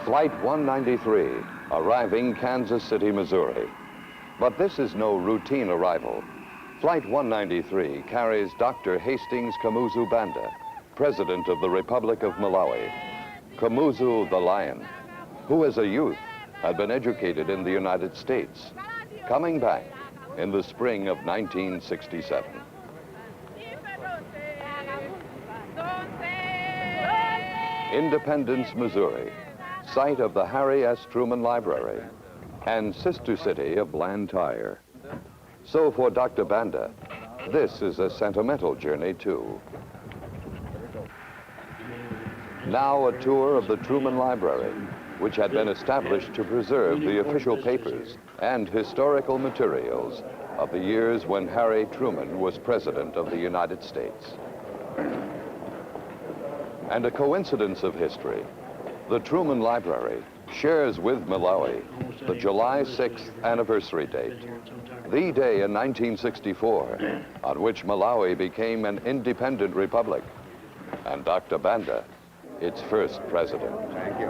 Flight 193, arriving Kansas City, Missouri. But this is no routine arrival. Flight 193 carries Dr. Hastings Kamuzu Banda, President of the Republic of Malawi. Kamuzu the Lion, who as a youth had been educated in the United States, coming back in the spring of 1967. Independence, Missouri, site of the Meharry S. Truman Library, and sister city of Blantyre. So for Dr. Banda, this is a sentimental journey too. Now a tour of the Truman Library, which had been established to preserve the official papers and historical materials of the years when Harry Truman was President of the United States. And a coincidence of history, the Truman Library shares with Malawi the July 6th anniversary date, the day in 1964 on which Malawi became an independent republic, and Dr. Banda, its first president. Thank you.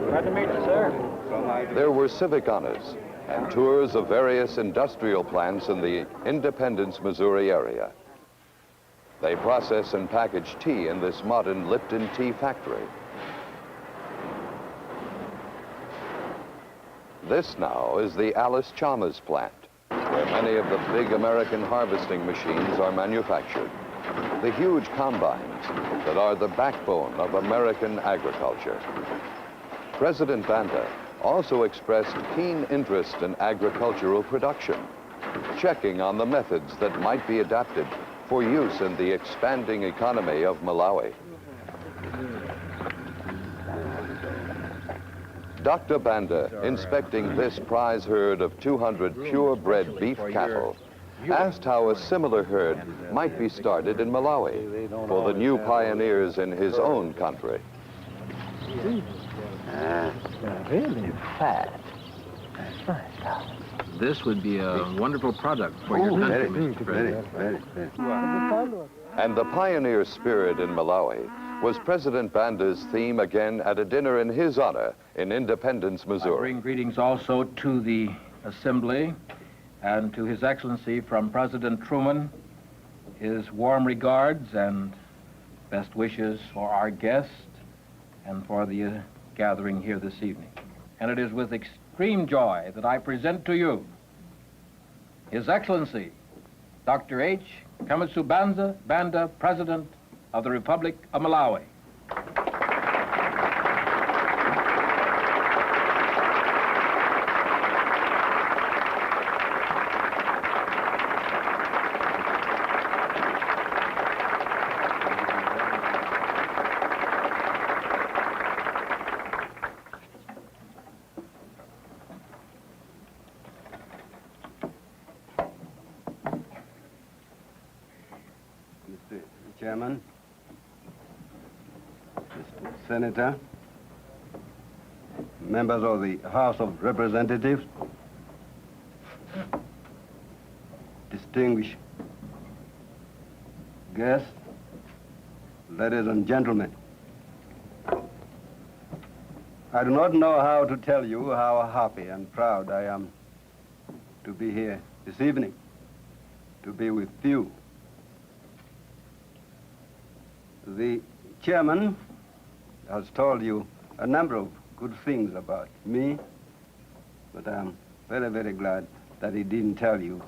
Glad to meet you, sir. There were civic honors and tours of various industrial plants in the Independence, Missouri area. They process and package tea in this modern Lipton tea factory. This now is the Alice Chalmers plant, where many of the big American harvesting machines are manufactured. The huge combines that are the backbone of American agriculture. President Banda also expressed keen interest in agricultural production, checking on the methods that might be adapted for use in the expanding economy of Malawi. Dr. Banda, inspecting this prize herd of 200 purebred beef cattle, asked how a similar herd might be started in Malawi for the new pioneers in his own country. Really fat. This would be a wonderful product for your country, Mr. President. And the pioneer spirit in Malawi was President Banda's theme again at a dinner in his honor in Independence, I Missouri. bring greetings also to the Assembly and to His Excellency from President Truman, his warm regards and best wishes for our guest and for the gathering here this evening. And it is with extreme joy that I present to you His Excellency, Dr. H. Kamuzu Banda, President of the Republic of Malawi. Mr. Chairman, Mr. Senator, members of the House of Representatives, distinguished guests, ladies and gentlemen. I do not know how to tell you how happy and proud I am to be here this evening, to be with you. The chairman has told you a number of good things about me, but I'm very, very glad that he didn't tell you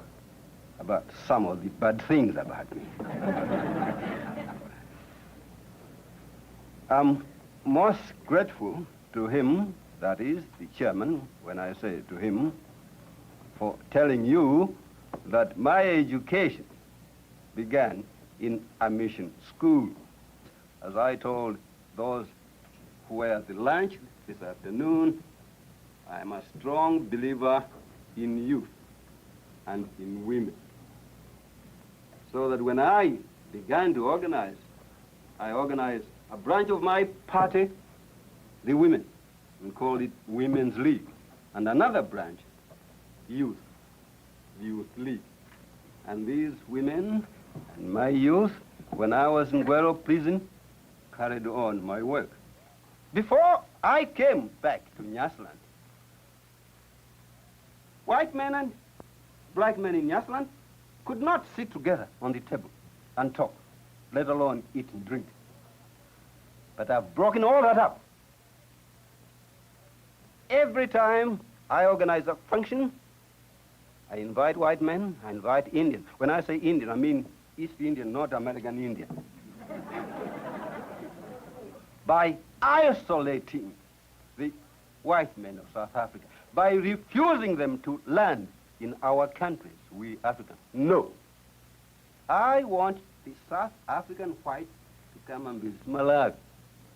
about some of the bad things about me. I'm most grateful to him, that is, the chairman, when I say to him, for telling you that my education began in a mission school. As I told those who were at the lunch this afternoon, I am a strong believer in youth and in women. So that when I began to organize, I organized a branch of my party, the women, and called it Women's League. And another branch, youth, the Youth League. And these women and my youth, when I was in Guero prison, carried on my work. Before I came back to Nyasaland, white men and black men in Nyasaland could not sit together on the table and talk, let alone eat and drink. But I've broken all that up. Every time I organize a function, I invite white men, I invite Indians. When I say Indian, I mean East Indian, not American Indian. By isolating the white men of South Africa, by refusing them to land in our countries, we Africans. No. I want the South African whites to come and visit Malawi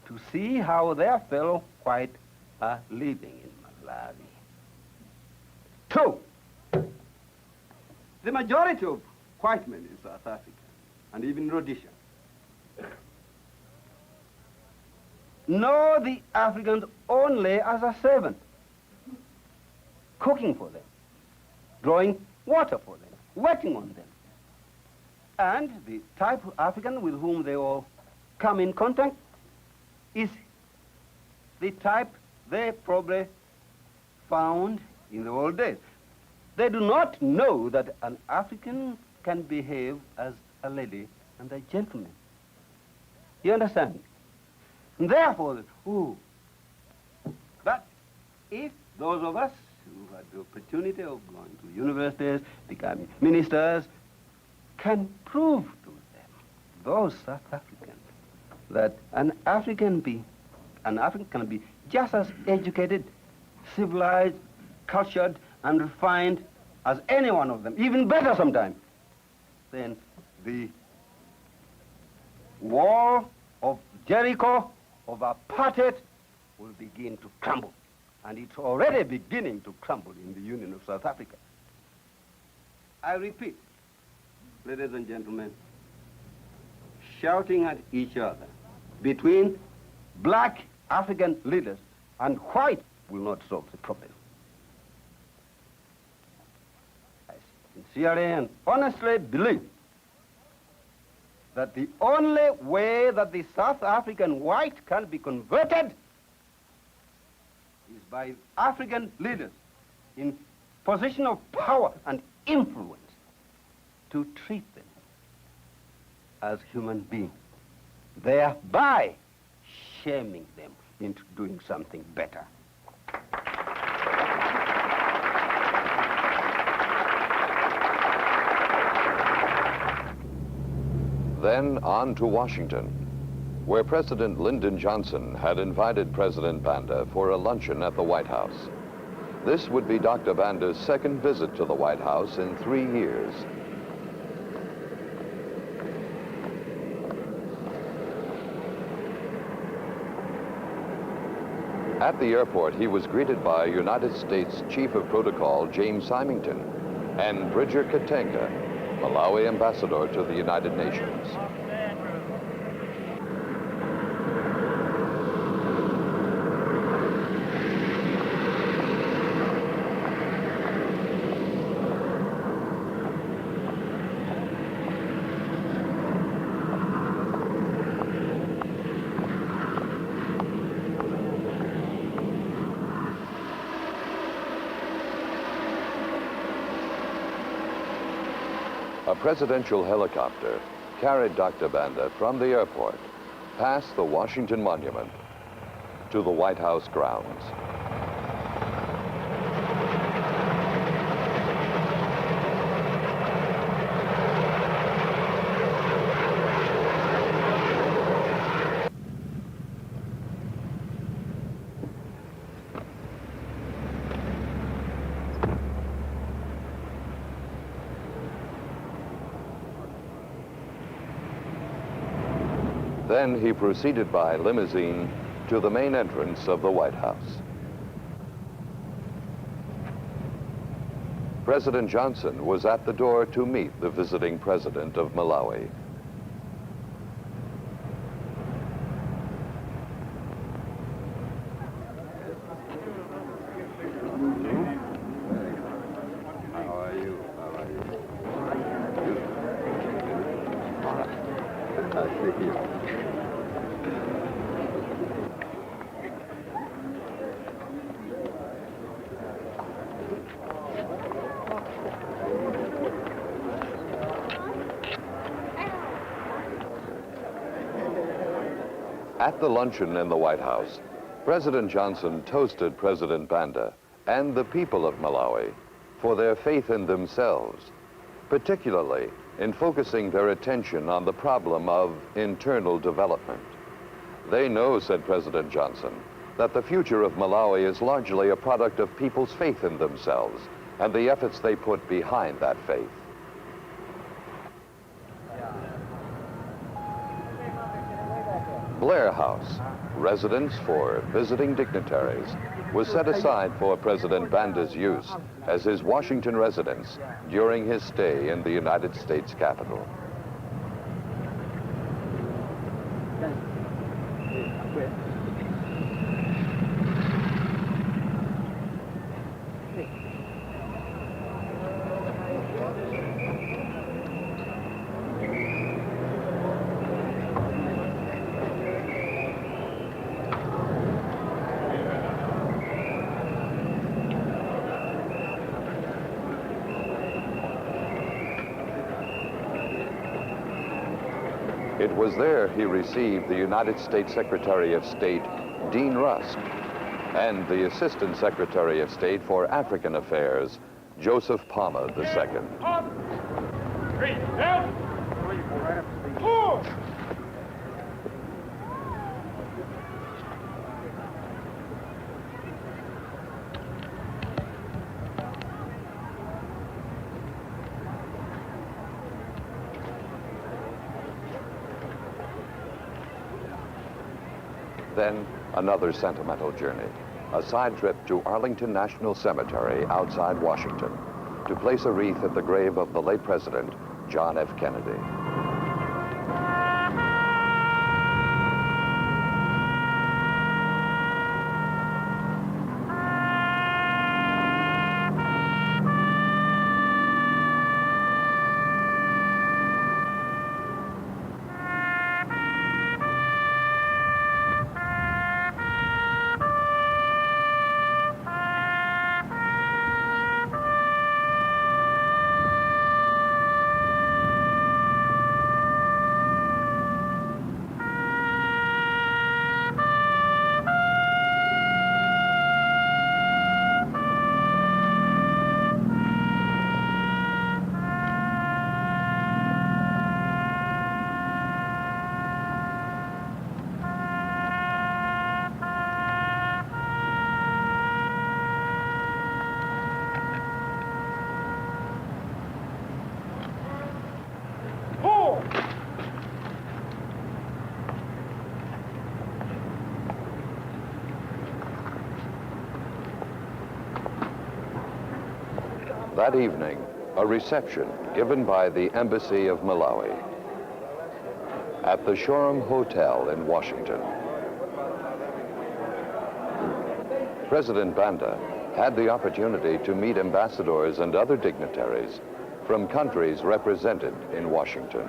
to see how their fellow whites are living in Malawi. Two, the majority of white men in South Africa, and even Rhodesia, know the Africans only as a servant, cooking for them, drawing water for them, working on them. And the type of African with whom they all come in contact is the type they probably found in the old days. They do not know that an African can behave as a lady and a gentleman. You understand? And therefore, but if those of us who had the opportunity of going to universities, becoming ministers, can prove to them, those South Africans, that an African can be just as educated, civilized, cultured, and refined as any one of them, even better sometimes, then the wall of Jericho of apartheid will begin to crumble. And it's already beginning to crumble in the Union of South Africa. I repeat, ladies and gentlemen, shouting at each other between black African leaders and white will not solve the problem. I sincerely and honestly believe that the only way that the South African white can be converted is by African leaders in position of power and influence to treat them as human beings, thereby shaming them into doing something better. Then on to Washington, where President Lyndon Johnson had invited President Banda for a luncheon at the White House. This would be Dr. Banda's second visit to the White House in 3 years. At the airport, he was greeted by United States Chief of Protocol James Symington and Bridger Katenga, Malawi ambassador to the United Nations. A presidential helicopter carried Dr. Banda from the airport, past the Washington Monument, to the White House grounds. Then he proceeded by limousine to the main entrance of the White House. President Johnson was at the door to meet the visiting president of Malawi. How are you? How are you? I see you. At the luncheon in the White House, President Johnson toasted President Banda and the people of Malawi for their faith in themselves, particularly in focusing their attention on the problem of internal development. They know, said President Johnson, that the future of Malawi is largely a product of people's faith in themselves and the efforts they put behind that faith. Blair House, residence for visiting dignitaries, was set aside for President Banda's use as his Washington residence during his stay in the United States Capitol. It was there he received the United States Secretary of State, Dean Rusk, and the Assistant Secretary of State for African Affairs, Joseph Palmer II. Then another sentimental journey, a side trip to Arlington National Cemetery outside Washington to place a wreath at the grave of the late President, John F. Kennedy. That evening, a reception given by the Embassy of Malawi at the Shoreham Hotel in Washington. President Banda had the opportunity to meet ambassadors and other dignitaries from countries represented in Washington.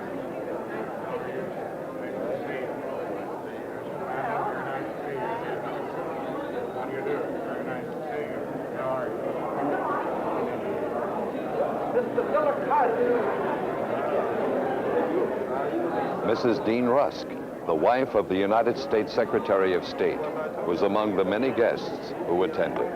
Mrs. Dean Rusk, the wife of the United States Secretary of State, was among the many guests who attended.